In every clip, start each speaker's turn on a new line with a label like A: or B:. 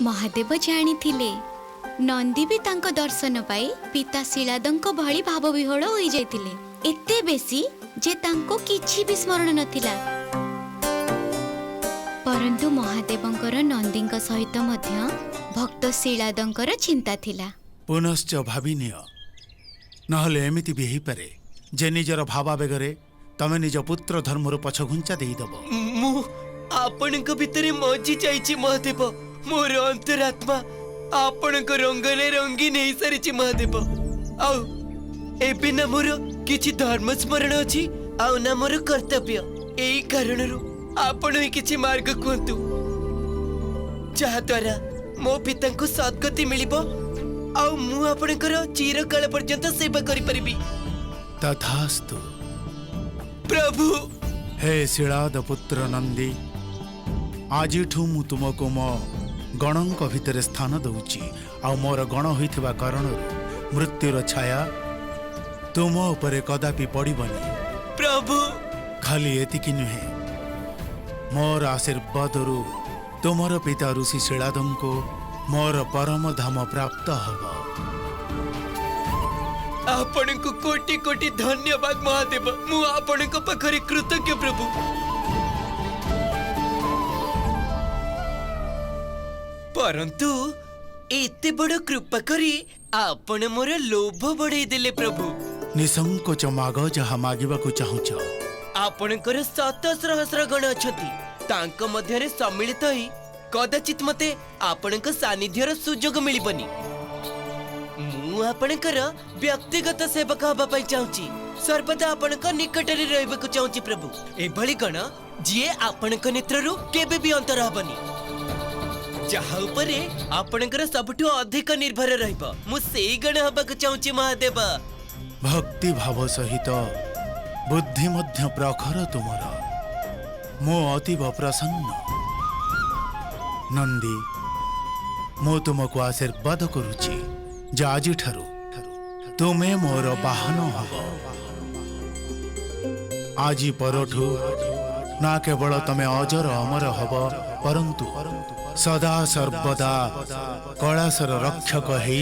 A: महादेव जानिथिले नंदी भी तांको दर्शन पाई पिता शिलादंक भली भाव विह्वल होई जाइथिले, एते बेसी जे तांको किछि भी स्मरण नथिला। परंतु महादेवंकर नंदींक सहित मध्य भक्त शिलादंकर चिंता थिला।
B: पुनश्च भाविनिय नहले एमिति भी ही पारे जे निजर भावावेगरे तमे निज पुत्र धर्मर पछ घुंचा देइदब।
C: मु आपणक भितरे मजी जाइछि महादेव। मोर अंतरात्मा आपणक रंगले रंगीन हेई सारिछि महादेव। आउ एबे ना मोर किछि धर्म स्मरण अछि आउ ना मोर कर्तव्य। एई कारणरु आपण ही किछि मार्ग कुंतु जहा द्वारा मो पिता को सद्गति मिलिबो आउ मु आपणकर चिरकाल पर्यंत सेवा करि परिबी।
B: तथास्तु
C: प्रभु।
B: हे शिलाद पुत्र नंदी, आजिठू मु तुमको मो गणंक भितर स्थान दउची आ मोर गण होइथिबा कारणरु मृत्युर छाया तुम उपरे कदापि पड़िबनी।
C: प्रभु
B: खाली एतिकी नुहे, मोर आशीर्वादरु तुमर पिता ऋषि शिलादंको मोर परम धाम प्राप्त हब।
C: आपण को कोटि कोटि धन्यवाद महादेव। मु आपण को पाखरे कृतज्ञ प्रभु। परंतु एते बड़ कृपा करी आपण मोर लोभ बढ़ाई देले प्रभु।
B: निसंकोच माग जहा मागिबाकु चाहुच।
C: आपणकर शत सहस्र गण अछंती, तांक मध्यरे सम्मिलित होई कदाचित मते आपणक सानिध्यर सुजोग मिलिबनी। मु आपणकर व्यक्तिगत सेवक हबा पई चाहुची, सर्वदा आपणक निकटरे रहबाकु चाहुची प्रभु। एभली गण जिए आपणक नेत्ररु केबे भी अंतर हबनी, जहा उपरे आपणकर सबठु अधिक निर्भर रहबो। मु सेई गण हबाकु चाहुची महादेव।
B: भक्ति भाव सहित बुद्धि मध्य प्रखर तुमर, मो अतीव प्रसन्न। नंदी मो तुमको आशीर्वाद करुची जे आजि ठारू तुमे मोर वाहन हब। आजि परठू ना केवल तमे अजर अमर हब, परंतु सदा सर्वदा कैलासर रक्षक है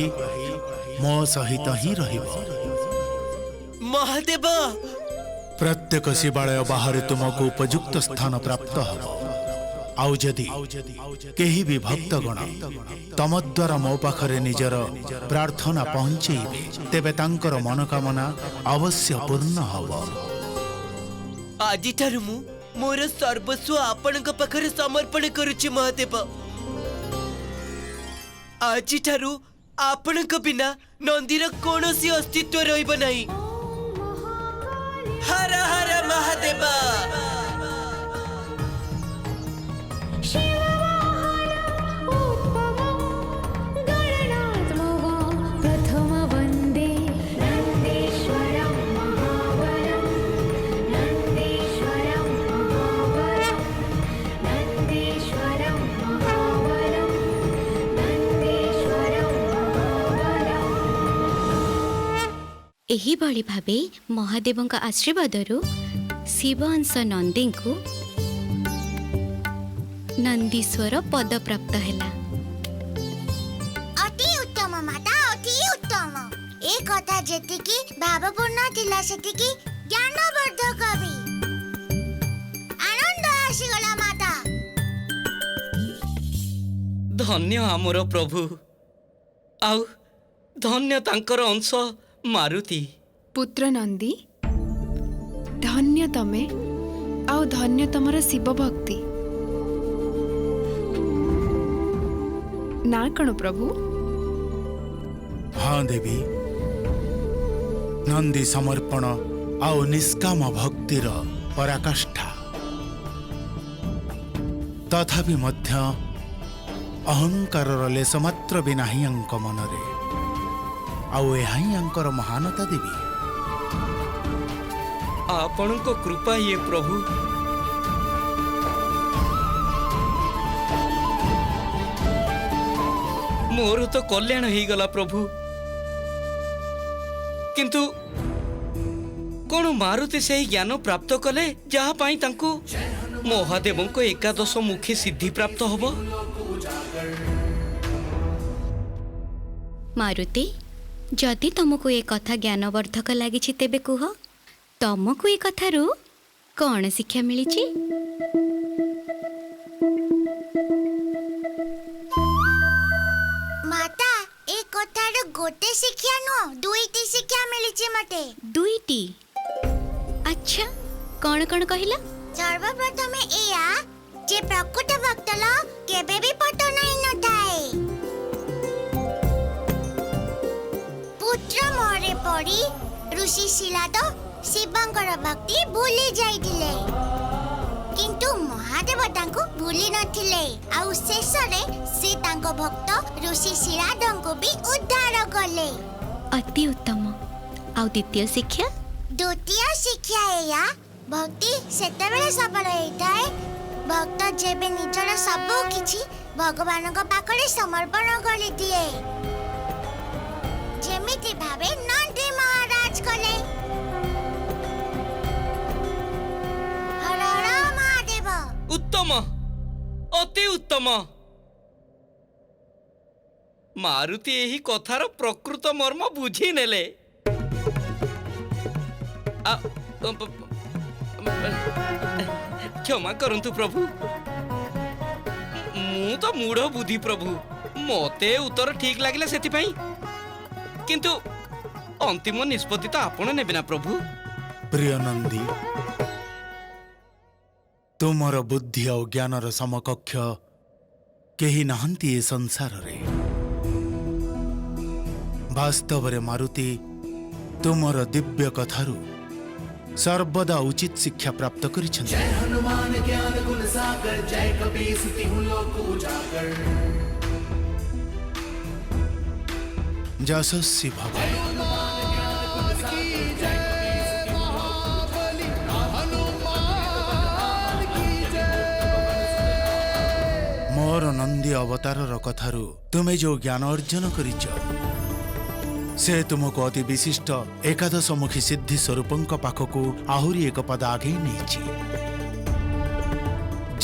B: मो सहित ही रहिब।
C: महादेव
B: प्रत्येक शिवालय बाहर तुमको उपयुक्त स्थान प्राप्त हब। आउ जदि केही भी भक्तगण तम द्वारा मो पाखरे निजर प्रार्थना पहुंचेबे, तेबे तांकर मनोकामना अवश्य पूर्ण हब।
C: आजि ठारू मु मोर सर्वस्व आपणक पाखरे समर्पण करुछि महादेव। आजि ठारू आपणक बिना नंदीर कोनोसी अस्तित्व रहिब नाही। हर हर महादेव।
A: एही भली भावे महादेवंका आशीर्वादरु शिव अंश नंदी को नंदीश्वर पद प्राप्त हैला।
D: अति उत्तम माता, अति उत्तम। ए कथा जेतिकी भावपूर्ण थिला सेतिकी ज्ञानवर्धक भी। आनंद आसीगला माता।
C: धन्य आमर प्रभु, आउ धन्य तांकर अंश मारुति।
E: पुत्र नंदी, धन्य तमे आउ धन्य तमर शिव भक्ति। ना कण प्रभु?
B: हाँ देवी, नंदी समर्पण आउ निष्काम भक्तिर पराकाष्ठा। तथापि मध्य अहंकार लेश मात्र भी नाही अंक मनरे। आउ एहाई अंकर महानता देवी।
C: आपण को कृपा ये प्रभु। मोर तो कल्याण ही गला प्रभु, किंतु कौन मारुति से ज्ञान प्राप्त कले जहाँ पाई तांको महादेवों को एकादश मुखी सिद्धि प्राप्त होबो।
A: ମାରୁତି, ଯଦି ତମକୁ ଏ କଥା ଜ୍ଞାନବର୍ଦ୍ଧକ ଲାଗିଛି ତେବେ କୁହ, ତମକୁ ଏ କଥାରୁ କ'ଣ ଶିକ୍ଷା ମିଳିଛି?
D: ମାତା, ଏ କଥାରୁ ଗୋଟେ ଶିକ୍ଷା ନୁହଁ, ଦୁଇଟି ଶିକ୍ଷା ମିଳିଛି ମତେ।
A: ଦୁଇଟି? ଆଚ୍ଛା, କ'ଣ କ'ଣ କହିଲ?
D: ସର୍ବପ୍ରଥମେ ଏଇଆ ଯେ ପ୍ରକୃତ ଭକ୍ତର କେବେ ବି ପତନ ହେଇନଥାଏ। ପୁତ୍ର ମୋହରେ ପଡ଼ି ଋଷି ଶିଳାଦ ଶିବଙ୍କର ଭକ୍ତି ଭୁଲି ଯାଇଥିଲେ, କିନ୍ତୁ ମହାଦେବ ତାଙ୍କୁ ଭୁଲି ନଥିଲେ। ଆଉ ଶେଷରେ ସେ ତାଙ୍କ ଭକ୍ତ ଋଷି ଶିଳାଦଙ୍କୁ ବି ଉଦ୍ଧାର କଲେ।
A: ଅତି ଉତ୍ତମ। ଆଉ ଦ୍ୱିତୀୟ ଶିକ୍ଷା?
D: ଦ୍ୱିତୀୟ ଶିକ୍ଷା ଏଇଆ, ଭକ୍ତି ସେତେବେଳେ ସଫଳ ହେଇଥାଏ ଭକ୍ତ ଯେବେ ନିଜର ସବୁ କିଛି ଭଗବାନଙ୍କ ପାଖରେ ସମର୍ପଣ କରିଦିଏ, ଯେମିତି ଭାବେ ନନ୍ଦୀ ମହାରାଜ କଲେ। ହର ହର ମହାଦେବ।
C: ଉତ୍ତମ, ଅତି ଉତ୍ତମ। ମାରୁତି ଏହି କଥାର ପ୍ରକୃତ ମର୍ମ ବୁଝି ନେଲେ। କ୍ଷମା କରନ୍ତୁ ପ୍ରଭୁ, ମୁଁ ତ ମୂଢ଼ ବୁଦ୍ଧି ପ୍ରଭୁ। ମତେ ଉତ୍ତର ଠିକ ଲାଗିଲା ସେଥିପାଇଁ, କିନ୍ତୁ ଅନ୍ତିମ ନିଷ୍ପତ୍ତି ତ ଆପଣ ନେବେ ନା ପ୍ରଭୁ।
B: ପ୍ରିୟ ନନ୍ଦୀ, ତୁମର ବୁଦ୍ଧି ଆଉ ଜ୍ଞାନର ସମକକ୍ଷ କେହି ନାହାନ୍ତି ଏ ସଂସାରରେ। ବାସ୍ତବରେ ମାରୁତି ତୁମର ଦିବ୍ୟ କଥାରୁ ସର୍ବଦା ଉଚିତ ଶିକ୍ଷା ପ୍ରାପ୍ତ କରିଛନ୍ତି। ଯଶସ୍ୱୀ ଭବ। ମୋର ନନ୍ଦୀ ଅବତାରର କଥାରୁ ତୁମେ ଯେଉଁ ଜ୍ଞାନ ଅର୍ଜନ କରିଛ, ସେ ତୁମକୁ ଅତି ବିଶିଷ୍ଟ ଏକାଦଶମୁଖୀ ସିଦ୍ଧି ସ୍ୱରୂପଙ୍କ ପାଖକୁ ଆହୁରି ଏକ ପଦ ଆଗେଇ ନେଇଛି,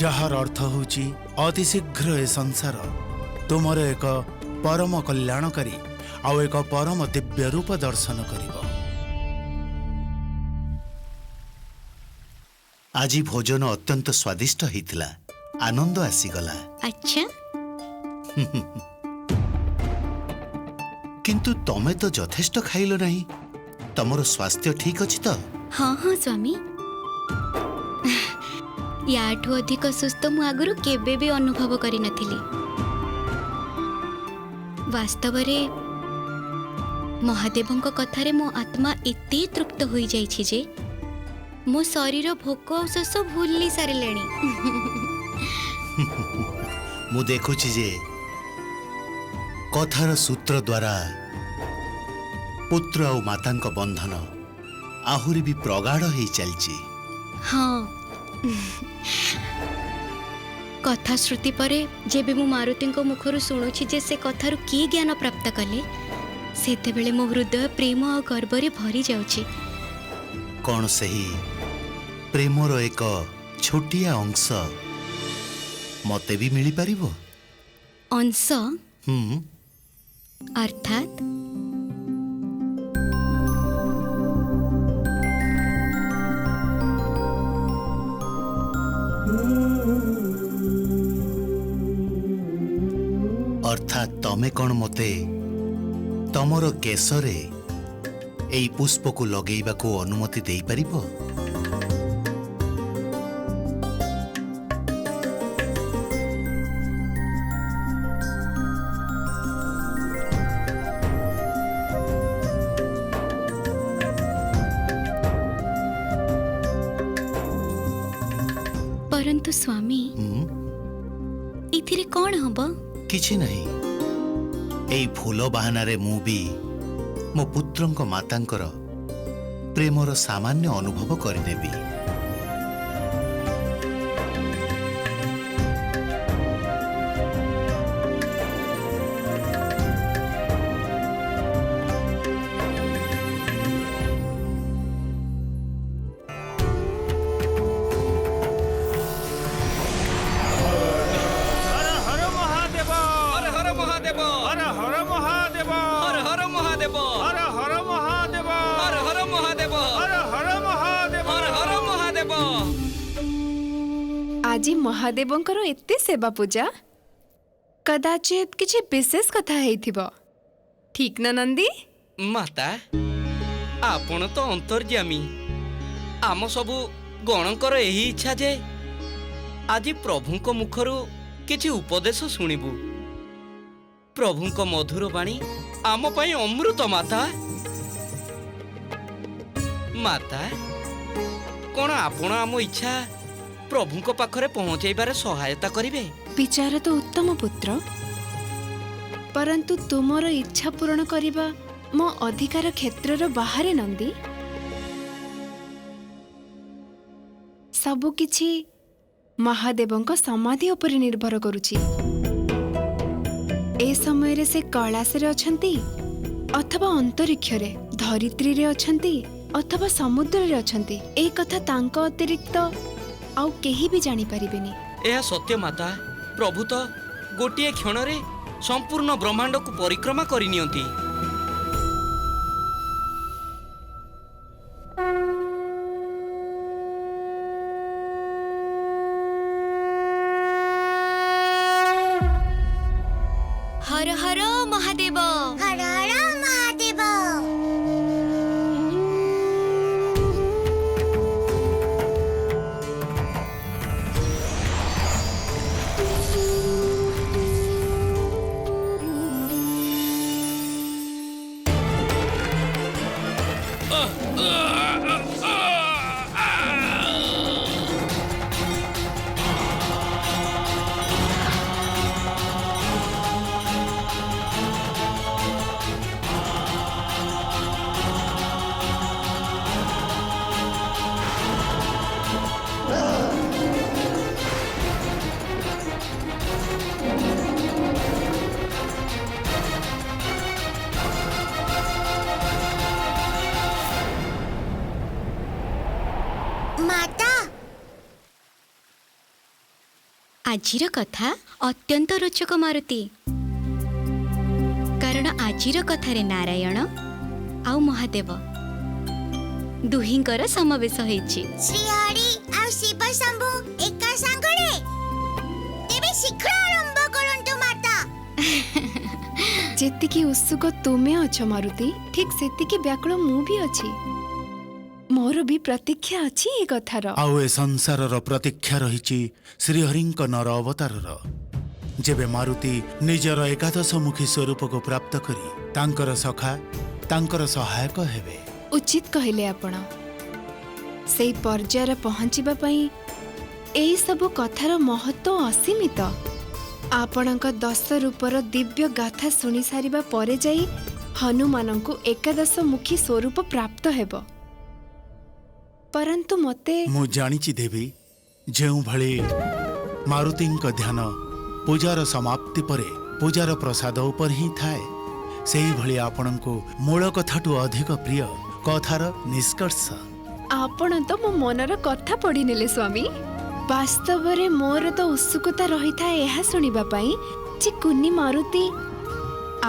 B: ଯାହାର ଅର୍ଥ ହେଉଛି ଅତି ଶୀଘ୍ର ଏ ସଂସାର ତୁମର ଏକ ପରମ କଲ୍ୟାଣକାରୀ ଆଉ ଏକ ପରମ ଦିବ୍ୟ ରୂପ ଦର୍ଶନ କରିବ।
F: ଆଜି ଭୋଜନ ଅତ୍ୟନ୍ତ ସ୍ୱାଦିଷ୍ଟ ହେଇଥିଲା, ଆନନ୍ଦ ଆସିଗଲା।
A: ଆଚ୍ଛା,
F: କିନ୍ତୁ ତମେ ତ ଯଥେଷ୍ଟ ଖାଇଲ ନାହିଁ। ତମର ସ୍ୱାସ୍ଥ୍ୟ ଠିକ ଅଛି ତ?
A: ହଁ ହଁ ସ୍ୱାମୀ, ୟାଠୁ ଅଧିକ ସୁସ୍ଥ ମୁଁ ଆଗରୁ କେବେ ବି ଅନୁଭବ କରିନଥିଲି। ବାସ୍ତବରେ ମହାଦେବଙ୍କ କଥାରେ ମୋ ଆତ୍ମା ଏତେ ତୃପ୍ତ ହୋଇଯାଇଛି ଯେ ମୋ ଶରୀର ଭୋକ ଆଉ ଶୋଷ ଭୁଲି ସାରିଲେଣି।
F: ମୁଁ ଦେଖୁଛି ଯେ କଥାର ସୂତ୍ର ଦ୍ୱାରା ପୁତ୍ର ଆଉ ମାତାଙ୍କ ବନ୍ଧନ ଆହୁରି ବି ପ୍ରଗାଢ଼ ହେଇ ଚାଲିଛି।
A: ହଁ, କଥା ଶ୍ରୁତି ପରେ ଯେବେ ମୁଁ ମାରୁତିଙ୍କ ମୁଖରୁ ଶୁଣୁଛି ଯେ ସେ କଥାରୁ କି ଜ୍ଞାନ ପ୍ରାପ୍ତ କଲେ, ସେତେବେଳେ ମୋ ହୃଦୟ ପ୍ରେମ ଆଉ ଗର୍ବରେ ଭରି ଯାଉଛି।
F: କ'ଣ ସେହି ପ୍ରେମର ଏକ ଛୋଟିଆ ଅଂଶ ମତେ ବି ମିଳିପାରିବ?
A: ଅଂଶ
F: ହୁଁ,
A: ଅର୍ଥାତ୍?
F: ଅର୍ଥାତ୍ ତମେ କ'ଣ ମତେ ତମର କେଶରେ ଏଇ ପୁଷ୍ପକୁ ଲଗେଇବାକୁ ଅନୁମତି ଦେଇପାରିବ?
A: ପରନ୍ତୁ ସ୍ୱାମୀ, ଏଥିରେ କ'ଣ ହବ?
F: କିଛି ନାହିଁ। ଏଇ ଫୁଲ ବାହାନାରେ ମୁଁ ବି ମୋ ପୁତ୍ରଙ୍କ ମାତାଙ୍କର ପ୍ରେମର ସାମାନ୍ୟ ଅନୁଭବ କରିନେବି।
C: ହର ହର ମହାଦେବ।
E: आज महादेवंकर एते सेवा पूजा कदाचित किछि विशेष कथा हेइथिबो ठीक ना नंदी
G: माता आपण तो अंतर्यामी आम सबु गणकर यही इच्छा जे आज प्रभुंक मुखरु किछि उपदेश शुणिबु प्रभुंक मधुर बाणी आम पई अमृत माता माता कौन आपण आम इच्छा प्रभुंक पाखरे पहुंचैबार सहायता करिवे
E: विचार तो उत्तम पुत्र परंतु तुमर इच्छा पूर्ण करिबा मो अधिकार क्षेत्रर बाहरे नंदी सबु किछि महादेवंक समाधि उपर निर्भर करुछि ए समय रे से कैलाश रे अछंती अथवा अंतरिक्ष रे धरित्री रे अछंती अथवा समुद्र रे अछंती ए कथा तांको अतिरिक्त आउ केही भी जानि परिबेनी
G: यह सत्य माता प्रभु तो गोटिए क्षण रे संपूर्ण ब्रह्मांड को परिक्रमा करिनियंती
A: हर हर महादेव
D: हर हर महादेव। माता
A: आजिर कथा अत्यंत रोचक मारुति कारण आजिर कथारे नारायण आउ महादेव दुहिंकर समावेश होइछि
D: श्रीहरि आ शिव शंभु एका संगरे तेबे शीघ्र आरंभ करंतु माता।
E: जेतिकी उत्सुक तुमे अछ मारुति ठीक सेतिकी व्याकुल मु भी अछि मोर भी प्रतीक्षा अछि ए कथार
B: आउ ए संसारर प्रतीक्षा रहिछि श्रीहरिंक नर अवतारर जेबे मारुति निजर एकादशमुखी स्वरूप को प्राप्त करी तांकर सखा तांकर सहायक हेबे
E: उचित कहले आपण सेई पर्यायर पहुँचीबा पई एई सब कथार महत्व असीमित आपणक 10 रूपर दिव्य गाथा सुनी सारिबा परे जाई हनुमानंकु एकादशमुखी स्वरूप प्राप्त हेबो परंतु मते
B: मु जानिछि देवी जेउ भଳି मारुतिंक ध्यान पूजार समाप्ति परे पूजार प्रसाद उपर ही थाए सेही भଳି आपणको मूल कथाटु अधिक प्रिय कथार निष्कर्ष
E: आपण तो मो मनर कथा पढ़ी नेले स्वामी वास्तव रे मोर तो उत्सुकता रही था यह सुनिबा पई जे कुन्नी मारुति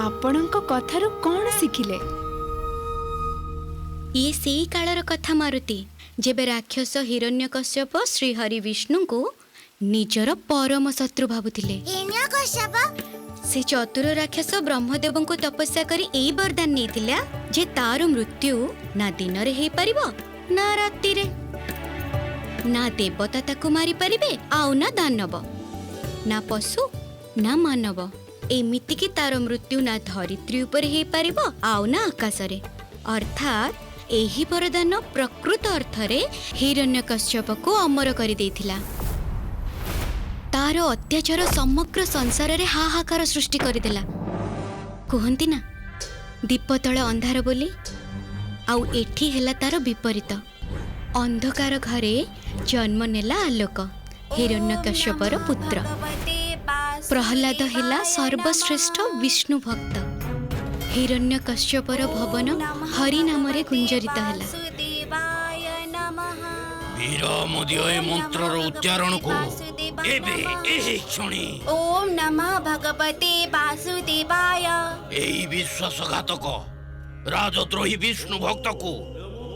E: आपणक कथारु कोन सिखिले
A: ये सेई कालर कथा मारुति जेबे राक्षस हिरण्यकश्यप श्रीहरि विष्णु को निजर परम शत्रु भाबुथिले
D: हिरण्यकश्यप
A: से चतुर राक्षस ब्रह्मदेव को तपस्या करी एई वरदान नेथिला जे तार मृत्यु ना दिन रे हेई परिबो ना राति रे ना देवता ताकू मारी परिबे आउ ना दानव ना पशु ना मानव एमिति कि तार मृत्यु ना धरित्री ऊपर हेई परिबो आउ ना आकाश रे अर्थात एही वरदान प्रकृत अर्थरे हिरण्यकश्यप को अमर करि देथिला तार अत्याचार समग्र संसार रे हाहाकार सृष्टि करदेला कहंती ना दीप तळे अंधार बोली आउ एठी हेला तार विपरीत अंधकार घरे जन्म नेला आलोक हिरण्यकश्यपर पुत्र प्रहलाद हेला सर्वश्रेष्ठ विष्णु भक्त हिरण्यकश्यपर भवन हरि नाम रे गुंजरित हेला
G: वीर मोदिय मंत्रर उच्चारण को एबे एही क्षणी
D: ओम नमः भगवते वासुदेवाय
G: एही विश्वासघातक राजद्रोही विष्णु भक्त को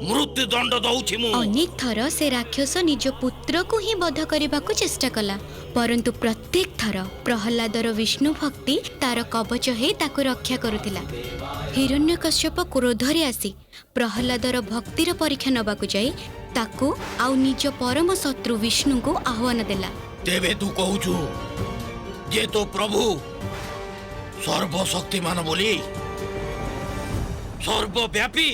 H: ମୃତ୍ୟୁଦଣ୍ଡ ଦଉଛି ମୁଁ।
A: ଅନେକ ଥର ସେ ରାକ୍ଷସ ନିଜ ପୁତ୍ରକୁ ହିଁ ବଧ କରିବାକୁ ଚେଷ୍ଟା କଲା, ପରନ୍ତୁ ପ୍ରତ୍ୟେକ ଥର ପ୍ରହ୍ଲାଦର ବିଷ୍ଣୁ ଭକ୍ତି ତାର କବଚ ହେଇ ତାକୁ ରକ୍ଷା କରୁଥିଲା। ହିରଣ୍ୟକଶ୍ୟପ କ୍ରୋଧରେ ଆସି ପ୍ରହ୍ଲାଦର ଭକ୍ତିର ପରୀକ୍ଷା ନେବାକୁ ଯାଇ ତାକୁ ଆଉ ନିଜ ପରମ ଶତ୍ରୁ ବିଷ୍ଣୁଙ୍କୁ ଆହ୍ୱାନ ଦେଲା।
H: ତେବେ ତୁ କହୁଛୁ ଯେ ତୋ ପ୍ରଭୁ ସର୍ବଶକ୍ତିମାନ ବୋଲି, ସର୍ବବ୍ୟାପୀ,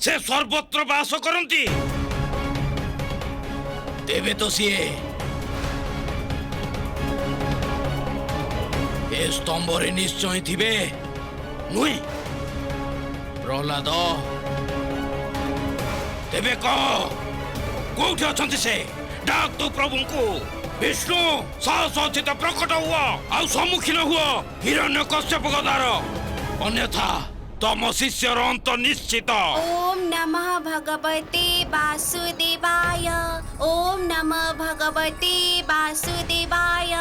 H: ସେ ସର୍ବତ୍ର ବାସ କରନ୍ତି। ତେବେ ତ ସିଏ ଏ ସ୍ତମ୍ଭରେ ନିଶ୍ଚୟ ଥିବେ, ନୁହେଁ ପ୍ରହ୍ଲାଦ? ତେବେ କହ, କୋଉଠି ଅଛନ୍ତି ସେ? ଡାକ ତୋ ପ୍ରଭୁଙ୍କୁ। ବିଷ୍ଣୁ, ସାହସ ଅଛି ତ ପ୍ରକଟ ହୁଅ ଆଉ ସମ୍ମୁଖୀନ ହୁଅ ହିରଣ୍ୟକଶ୍ୟପ ଗଦାର, ଅନ୍ୟଥା ତମ ଶିଷ୍ୟର ଅନ୍ତ ନିଶ୍ଚିତ।
I: ओम नमः भगवते वासुदेवाय। ओम नमः भगवते वासुदेवाय।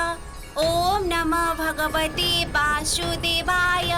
I: ओम नमः भगवते वासुदेवाय।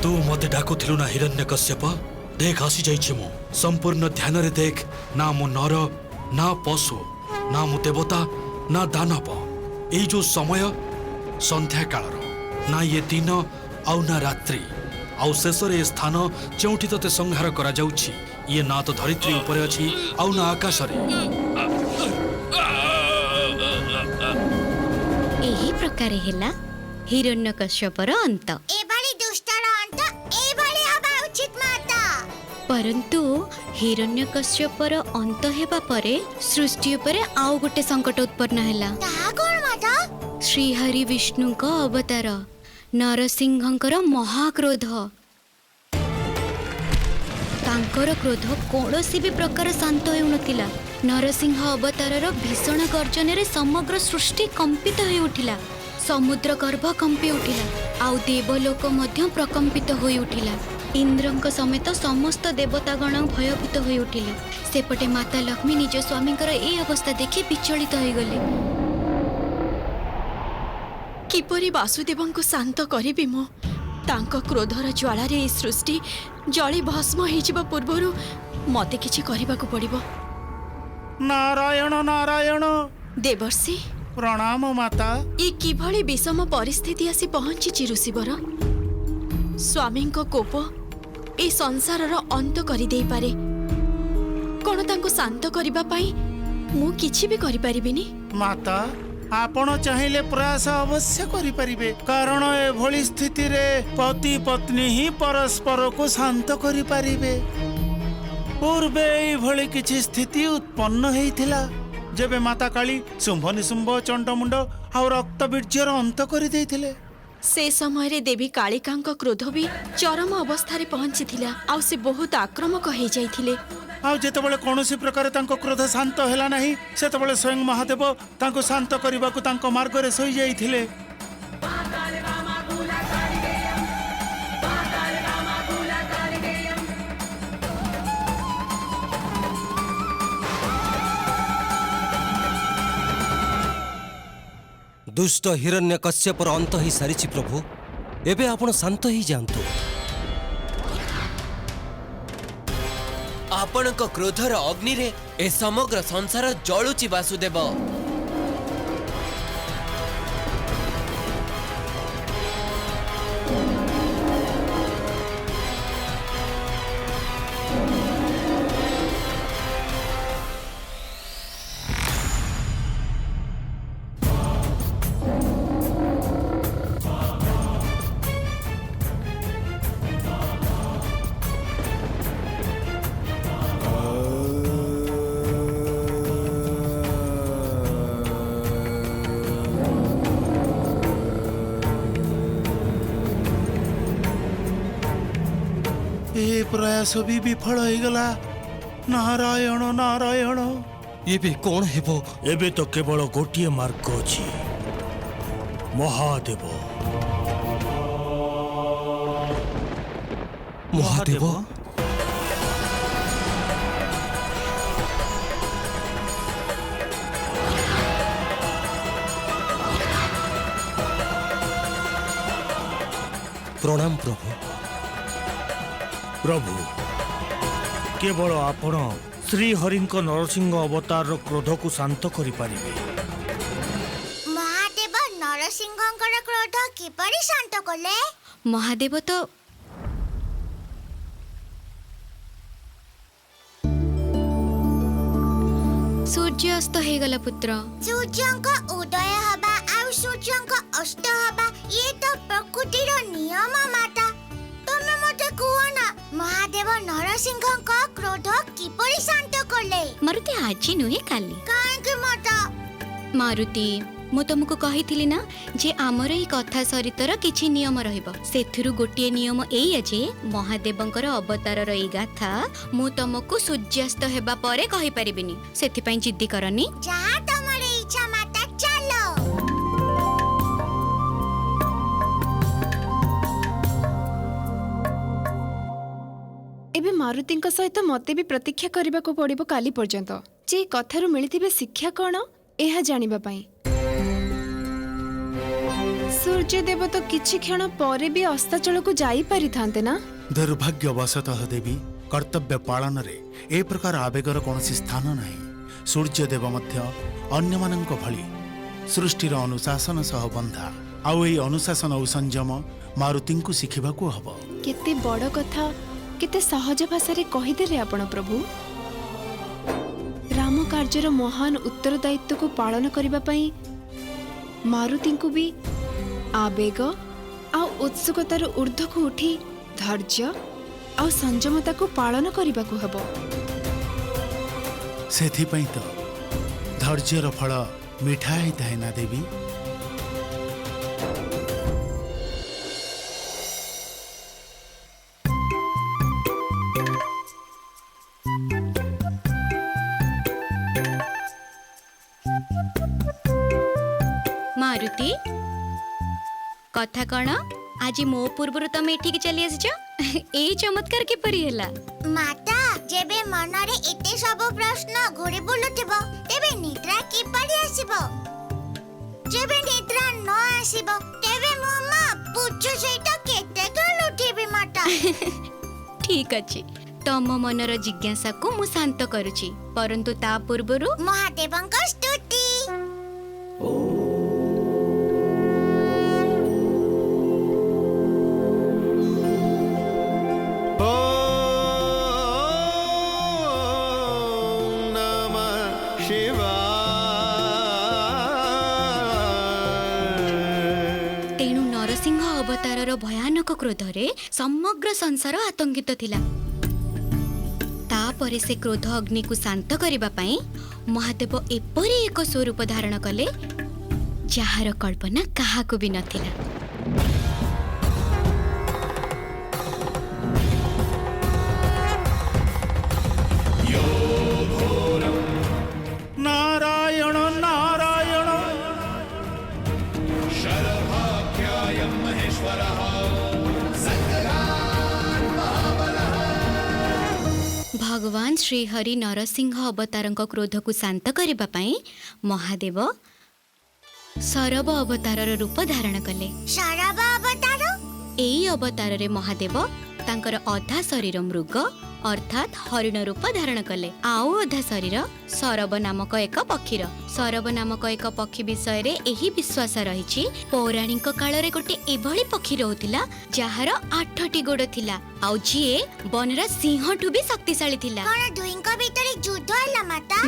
J: तू मते डाकुथिलु ना हिरण्यकश्यप? देख आसी जाइछि मु। संपूर्ण ध्यान रे देख, ना मु नर, ना पशु, ना मु देवता, ना दानव। ए जो समय संध्या कालर, ना ये दिन आउ ना रात्रि, आउ शेष रे स्थान चौठी तते संहार करा जाउछि। ये ना तो धरित्री ऊपर अछि आउ ना आकाश रे।
A: ଏହି ପ୍ରକାର ହେଲା ହିରଣ୍ୟକଶ୍ୟପର ଅନ୍ତ।
D: ଏଭଳି ଦୁଷ୍ଟର ଅନ୍ତ ଏଭଳି ହେବା ଉଚିତ ମାତା।
A: ପରନ୍ତୁ ହିରଣ୍ୟକଶ୍ୟପର ଅନ୍ତ ହେବା ପରେ ସୃଷ୍ଟି ଉପରେ ଆଉ ଗୋଟେ ସଙ୍କଟ ଉତ୍ପନ୍ନ ହେଲା।
D: ତାହା କଣ ମାତା?
A: ଶ୍ରୀହରି ବିଷ୍ଣୁଙ୍କ ଅବତାର ନରସିଂହଙ୍କର ମହାକ୍ରୋଧ। ତାଙ୍କର କ୍ରୋଧ କୌଣସି ବି ପ୍ରକାର ଶାନ୍ତ ହେଉନଥିଲା। ନରସିଂହ ଅବତାରର ଭୀଷଣ ଗର୍ଜନରେ ସମଗ୍ର ସୃଷ୍ଟି କମ୍ପିତ ହୋଇ ଉଠିଲା। ସମୁଦ୍ର ଗର୍ଭ କମ୍ପି ଉଠିଲା, ଆଉ ଦେବଲୋକ ମଧ୍ୟ ପ୍ରକମ୍ପିତ ହୋଇ ଉଠିଲା। ଇନ୍ଦ୍ରଙ୍କ ସମେତ ସମସ୍ତ ଦେବତାଗଣ ଭୟଭୀତ ହୋଇ ଉଠିଲେ। ସେପଟେ ମାତା ଲକ୍ଷ୍ମୀ ନିଜ ସ୍ୱାମୀଙ୍କର ଏହି ଅବସ୍ଥା ଦେଖି ବିଚଳିତ ହୋଇଗଲେ।
K: କିପରି ବାସୁଦେବଙ୍କୁ ଶାନ୍ତ କରିବି ମୁଁ? ତାଙ୍କ କ୍ରୋଧର ଜ୍ୱାଳାରେ ଏହି ସୃଷ୍ଟି ଜଳି ଭସ୍ମ ହେଇଯିବା ପୂର୍ବରୁ ମତେ କିଛି କରିବାକୁ ପଡ଼ିବ।
B: ନାରାୟଣ ନାରାୟଣ।
K: ଦେବର୍ଷି,
B: ପ୍ରଣାମ ମାତା।
K: ଏ କିଭଳି ବିଷମ ପରିସ୍ଥିତି ଆସି ପହଞ୍ଚିଛି ଋଷିବର? ସ୍ୱାମୀଙ୍କ କୋପ ଏ ସଂସାରର ଅନ୍ତ କରିଦେଇପାରେ। କଣ ତାଙ୍କୁ ଶାନ୍ତ କରିବା ପାଇଁ ମୁଁ କିଛି ବି କରିପାରିବିନି?
B: ମାତା, ଆପଣ ଚାହିଁଲେ ପ୍ରୟାସ ଅବଶ୍ୟ କରିପାରିବେ, କାରଣ ଏଭଳି ସ୍ଥିତିରେ ପତି ପତ୍ନୀ ହିଁ ପରସ୍ପରକୁ ଶାନ୍ତ କରିପାରିବେ। ପୂର୍ବେ ଏଇଭଳି କିଛି ସ୍ଥିତି ଉତ୍ପନ୍ନ ହେଇଥିଲା, ଯେବେ ମାତା କାଳୀ ଶୁମ୍ଭ ନିଶୁମ୍ଭ ଚଣ୍ଡମୁଣ୍ଡ ଆଉ ରକ୍ତବୀର୍ଯ୍ୟର ଅନ୍ତ କରିଦେଇଥିଲେ।
K: ସେ ସମୟରେ ଦେବୀ କାଳିକାଙ୍କ କ୍ରୋଧ ବି ଚରମ ଅବସ୍ଥାରେ ପହଞ୍ଚିଥିଲା, ଆଉ ସେ ବହୁତ ଆକ୍ରମକ ହେଇଯାଇଥିଲେ।
B: ଆଉ ଯେତେବେଳେ କୌଣସି ପ୍ରକାର ତାଙ୍କ କ୍ରୋଧ ଶାନ୍ତ ହେଲା ନାହିଁ, ସେତେବେଳେ ସ୍ୱୟଂ ମହାଦେବ ତାଙ୍କୁ ଶାନ୍ତ କରିବାକୁ ତାଙ୍କ ମାର୍ଗରେ ଶୋଇଯାଇଥିଲେ।
L: ଦୁଷ୍ଟ ହିରଣ୍ୟକଶ୍ୟପର ଅନ୍ତ ହେଇ ସାରିଛି ପ୍ରଭୁ। ଏବେ ଆପଣ ଶାନ୍ତ ହେଇଯାଆନ୍ତୁ।
C: ଆପଣଙ୍କ କ୍ରୋଧର ଅଗ୍ନିରେ ଏ ସମଗ୍ର ସଂସାର ଜଳୁଛି ବାସୁଦେବ।
B: ଏ ପ୍ରୟାସ ବି ବିଫଳ ହେଇଗଲା। ନାରାୟଣ ନାରାୟଣ।
L: ଏବେ କ'ଣ ହେବ?
J: ଏବେ ତ କେବଳ ଗୋଟିଏ ମାର୍ଗ ଅଛି, ମହାଦେବ।
L: ମହାଦେବ? ପ୍ରଣାମ ପ୍ରଭୁ।
J: ପ୍ରଭୁ, କେବଳ ଆପଣ ଶ୍ରୀହରିଙ୍କ ନରସିଂହ ଅବତାରର କ୍ରୋଧକୁ ଶାନ୍ତ କରିପାରିବେ।
D: ମହାଦେବ ନରସିଂହଙ୍କର କ୍ରୋଧ କିପରି ଶାନ୍ତ କଲେ?
A: ମହାଦେବ ତ ସୂର୍ଯ୍ୟ ଅସ୍ତ ହେଇଗଲା ପୁତ୍ର।
D: ସୂର୍ଯ୍ୟଙ୍କ ଉଦୟ ହବା ଆଉ ସୂର୍ଯ୍ୟଙ୍କ ଅସ୍ତ ହବା ଇଏ ତ ପ୍ରକୃତିର ନିୟମ ମାତା। ତମେ ମତେ କୁହ ନା, ମହାଦେବ ନରସିଂହଙ୍କ କ୍ରୋଧ କିପରି ଶାନ୍ତ କଲେ?
A: ମାରୁତି ଆଜି ନୁହେଁ କାଲି।
D: କାହିଁକି ମାତା?
A: ମାରୁତି, ମୁଁ ତମକୁ କହିଥିଲି ନା ଯେ ଆମର ଏଇ କଥା ସରିତର କିଛି ନିୟମ ରହିବ। ସେଥିରୁ ଗୋଟିଏ ନିୟମ ଏଇଆ ଯେ ମହାଦେବଙ୍କର ଅବତାରର ଏଇ ଗାଥା ମୁଁ ତମକୁ ସୂର୍ଯ୍ୟାସ୍ତ ହେବା ପରେ କହିପାରିବିନି। ସେଥିପାଇଁ ଜିଦ୍ଦି କରନି।
D: ଯାହା ତମର ଇଚ୍ଛା ମାତା, ଚାଲ।
E: ଏବେ ମାରୁତିଙ୍କ ସହିତ ମତେ ବି ପ୍ରତୀକ୍ଷା କରିବାକୁ ପଡ଼ିବ କାଲି ପର୍ଯ୍ୟନ୍ତ, ଯେ କଥାରୁ ମିଳିଥିବା ଶିକ୍ଷା କ'ଣ ଏହା ଜାଣିବା ପାଇଁ। ସୂର୍ଯ୍ୟଦେବ ତ କିଛି କ୍ଷଣ ପରେ ବି ଅସ୍ତାଚଳକୁ ଯାଇପାରିଥାନ୍ତେ ନା?
B: ଦୁର୍ଭାଗ୍ୟବଶତଃ ଦେବୀ, କର୍ତ୍ତବ୍ୟ ପାଳନରେ ଏ ପ୍ରକାର ଆବେଗର କୌଣସି ସ୍ଥାନ ନାହିଁ। ସୂର୍ଯ୍ୟଦେବ ମଧ୍ୟ ଅନ୍ୟମାନଙ୍କ ଭଳି ସୃଷ୍ଟିର ଅନୁଶାସନ ସହ ବନ୍ଧା। ଆଉ ଏହି ଅନୁଶାସନ ଓ ସଂଯମ ମାରୁତିଙ୍କୁ ଶିଖିବାକୁ ହବ।
E: କେତେ ବଡ଼ କଥା, କେତେ ସହଜ ଭାଷାରେ କହିଦେଲେ ଆପଣ ପ୍ରଭୁ। ରାମ କାର୍ଯ୍ୟର ମହାନ ଉତ୍ତରଦାୟିତ୍ୱକୁ ପାଳନ କରିବା ପାଇଁ ମାରୁତିଙ୍କୁ ବି ଆବେଗ ଆଉ ଉତ୍ସୁକତାର ଊର୍ଦ୍ଧ୍ୱକୁ ଉଠି ଧୈର୍ଯ୍ୟ ଆଉ ସଂଯମତାକୁ ପାଳନ କରିବାକୁ ହେବ।
B: ସେଥିପାଇଁ ତ ଧୈର୍ଯ୍ୟର ଫଳ ମିଠା ହେଇଥାଏ ନା ଦେବୀ।
A: ମାରୁତି, କଥା କ'ଣ? ଆଜି ମୋ ପୂର୍ବରୁ ତମେ ଏଠିକି ଚାଲି ଆସିଛ? ଏଇ ଚମତ୍କାର କିପରି ହେଲା?
D: ମାତା, ଯେବେ ମନରେ ଏତେ ସବୁ ପ୍ରଶ୍ନ ଘୁରି ବୁଲୁଥିବ ତେବେ ନିଦ୍ରା କିପରି ଆସିବ? ଯେବେ ନିଦ୍ରା ନ ଆସିବ ତେବେ ମୋ ମା ପୁଚ୍ଛ ସହିତ କେତେ ଖେଳୁଥିବି ମାତା।
A: ଠିକ ଅଛି, ତମ ମନର ଜିଜ୍ଞାସାକୁ ମୁଁ ଶାନ୍ତ କରୁଛି, ପରନ୍ତୁ ତା ପୂର୍ବରୁ
D: ମହାଦେବଙ୍କ ସ୍ତୁତି।
A: ତେଣୁ ନରସିଂହ ଅବତାରର ଭୟାନକ କ୍ରୋଧରେ ସମଗ୍ର ସଂସାର ଆତଙ୍କିତ ଥିଲା। ତାପରେ ସେ କ୍ରୋଧ ଅଗ୍ନିକୁ ଶାନ୍ତ କରିବା ପାଇଁ ମହାଦେବ ଏପରି ଏକ ସ୍ୱରୂପ ଧାରଣ କଲେ ଯାହାର କଳ୍ପନା କାହାକୁ ବି ନଥିଲା।
J: ନାରାୟଣ ନାରାୟଣ
A: ଭଗବାନ ଶ୍ରୀହରି ନରସିଂହ ଅବତାରଙ୍କ କ୍ରୋଧକୁ ଶାନ୍ତ କରିବା ପାଇଁ ମହାଦେବ ଶରବ ଅବତାରର ରୂପ ଧାରଣ କଲେ।
D: ଶରବ ଅବତାର?
A: ଏହି ଅବତାରରେ ମହାଦେବ ତାଙ୍କର ଅଧା ଶରୀର ମୃଗ ଅର୍ଥାତ୍ ହରିଣ ରୂପ ଧାରଣ କଲେ, ଆଉ ଅଧା ଶରୀର ସରବ ନାମକ ଏକ ପକ୍ଷୀର। ସରବ ନାମକ ଏକ ପକ୍ଷୀ ବିଷୟରେ ଏହି ବିଶ୍ୱାସ ରହିଛି, ପୌରାଣିକ କାଳରେ ଗୋଟେ ଏଭଳି ପକ୍ଷୀ ରହୁଥିଲା ଯାହାର 8ଟି ଗୋଡ଼ ଥିଲା, ଆଉ ଯିଏ ବନର ସିଂହଠୁ ବି ଶକ୍ତିଶାଳୀ ଥିଲା।
D: କଣ ଦୁହିଁଙ୍କ ଭିତରେ ଯୁଦ୍ଧ ହେଲା ମାତା?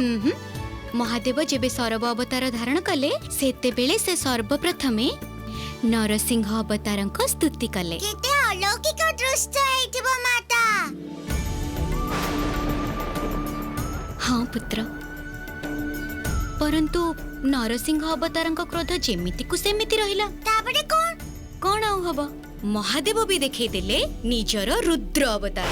A: ମହାଦେବ ଯେବେ ସରବ ଅବତାର ଧାରଣ କଲେ ସେତେବେଳେ ସେ ସର୍ବପ୍ରଥମେ ନରସିଂହ ଅବତାରଙ୍କ ସ୍ତୁତି କଲେ।
D: କେତେ ଅଲୌକିକ ଦୃଶ୍ୟ ହେଇଥିବ ମାତା।
A: ହଁ ପୁତ୍ର, ପରନ୍ତୁ ନରସିଂହ ଅବତାରଙ୍କ କ୍ରୋଧ ଯେମିତିକୁ ସେମିତି ରହିଲା।
D: ତାପରେ
A: କଣ ଆଉ ହବ? ମହାଦେବ ବି ଦେଖେଇଦେଲେ ନିଜର ରୁଦ୍ର ଅବତାର।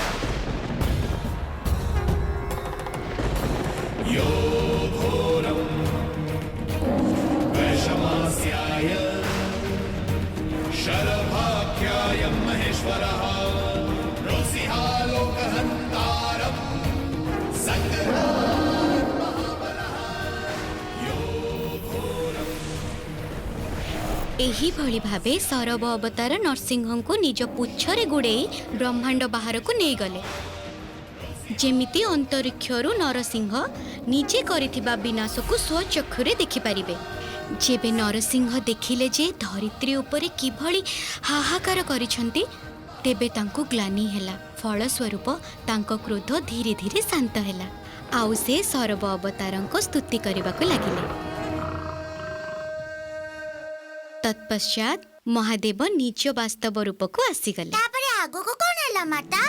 A: एहिभଳି ଭାବେ ସରବ ଅବତାର ନରସିଂହଙ୍କୁ ନିଜ ପୁଚ୍ଛରେ ଗୁଡ଼େଇ ବ୍ରହ୍ମାଣ୍ଡ ବାହାରକୁ ନେଇଗଲେ, ଯେମିତି ଅନ୍ତରିକ୍ଷରୁ ନରସିଂହ ନିଜେ କରିଥିବା ବିନାଶକୁ ସ୍ୱଚକ୍ଷୁରେ ଦେଖିପାରିବେ। ଯେବେ ନରସିଂହ ଦେଖିଲେ ଯେ ଧରିତ୍ରୀ ଉପରେ କିଭଳି ହାହାକାର କରିଛନ୍ତି, ତେବେ ତାଙ୍କୁ ଗ୍ଲାନି ହେଲା। ଫଳସ୍ୱରୂପ ତାଙ୍କ କ୍ରୋଧ ଧୀରେ ଧୀରେ ଶାନ୍ତ ହେଲା, ଆଉ ସେ ସରବ ଅବତାରଙ୍କ ସ୍ତୁତି କରିବାକୁ ଲାଗିଲେ। ତତ୍ପଶ୍ଚାତ୍ ମହାଦେବ ନିଜ ବାସ୍ତବ ରୂପକୁ ଆସିଗଲେ।
D: ତାପରେ ଆଗକୁ କଣ ହେଲା ମାତା?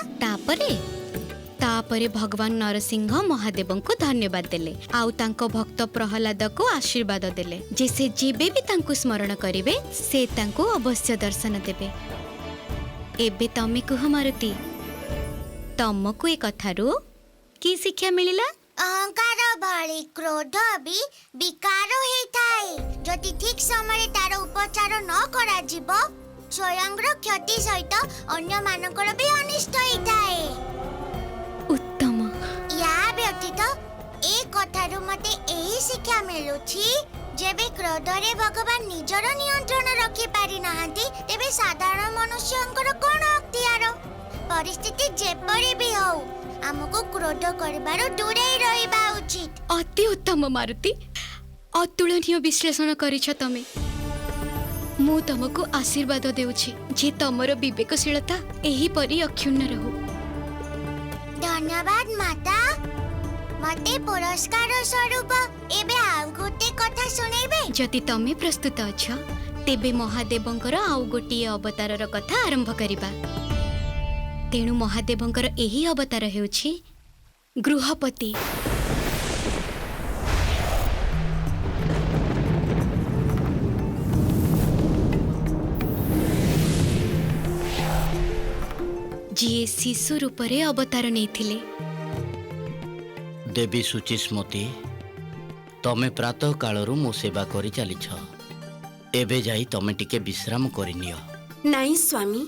A: ତାପରେ ଭଗବାନ ନରସିଂହ ମହାଦେବଙ୍କୁ ଧନ୍ୟବାଦ ଦେଲେ, ଆଉ ତାଙ୍କ ଭକ୍ତ ପ୍ରହ୍ଲାଦକୁ ଆଶୀର୍ବାଦ ଦେଲେ ଯେ ସେ ଯେବେ ବି ତାଙ୍କୁ ସ୍ମରଣ କରିବେ ସେ ତାଙ୍କୁ ଅବଶ୍ୟ ଦର୍ଶନ ଦେବେ। ଏବେ ତମେ କୁହ ମାରୁତି, ତମକୁ ଏ କଥାରୁ କି ଶିକ୍ଷା ମିଳିଲା?
D: ଅହଙ୍କାର ଭଳି କ୍ରୋଧ ବି ବିକାର ହେଇଥାଏ। ଯଦି ଠିକ୍ ସମୟରେ ତାର ଉପଚାର ନ କରାଯିବ, ସ୍ୱୟଂର କ୍ଷତି ସହିତ ଅନ୍ୟମାନଙ୍କର ବି ଅନିଷ୍ଟ ହେଇଥାଏ।
A: ଉତ୍ତମ।
D: ୟା ବ୍ୟତୀତ ଏ କଥାରୁ ମତେ ଏହି ଶିକ୍ଷା ମିଳୁଛି, ଯେବେ କ୍ରୋଧରେ ଭଗବାନ ନିଜର ନିୟନ୍ତ୍ରଣ ରଖିପାରି ନାହାନ୍ତି, ତେବେ ସାଧାରଣ ମନୁଷ୍ୟଙ୍କର କଣ ଅକ୍ତିଆର? ପରିସ୍ଥିତି ଯେପରି ବି ହଉ, ଆମକୁ କ୍ରୋଧ କରିବାରୁ ଦୂରେଇ ରହିବା ଉଚିତ।
A: ଅତି ଉତ୍ତମ ମାରୁତି, ଅତୁଳନୀୟ ବିଶ୍ଳେଷଣ କରିଛ ତମେ। ମୁଁ ତମକୁ ଆଶୀର୍ବାଦ ଦେଉଛି ଯେ ତମର ବିବେକଶୀଳତା ଏହିପରି ଅକ୍ଷୁଣ୍ଣ ରହୁ।
D: ଧନ୍ୟବାଦ ମାତା। ମତେ ପୁରସ୍କାର ସ୍ୱରୂପ ଏବେ ଆଉ ଗୋଟେ କଥା ଶୁଣେଇବେ?
A: ଯଦି ତମେ ପ୍ରସ୍ତୁତ ଅଛ, ତେବେ ମହାଦେବଙ୍କର ଆଉ ଗୋଟିଏ ଅବତାରର କଥା ଆରମ୍ଭ କରିବା। ତେଣୁ ମହାଦେବଙ୍କର ଏହି ଅବତାର ହେଉଛି ଗୃହପତି। ଯିଏ ଶିଶୁ ରୂପରେ ଅବତାର ନେଇଥିଲେ।
G: ଦେବୀ ସୁଚିସ୍ମତି, ତମେ ପ୍ରାତଃ କାଳରୁ ମୋ ସେବା କରି ଚାଲିଛ। ଏବେ ଯାଇ ତମେ ଟିକେ ବିଶ୍ରାମ କରିନିଅ।
I: ନାଇଁ ସ୍ୱାମୀ,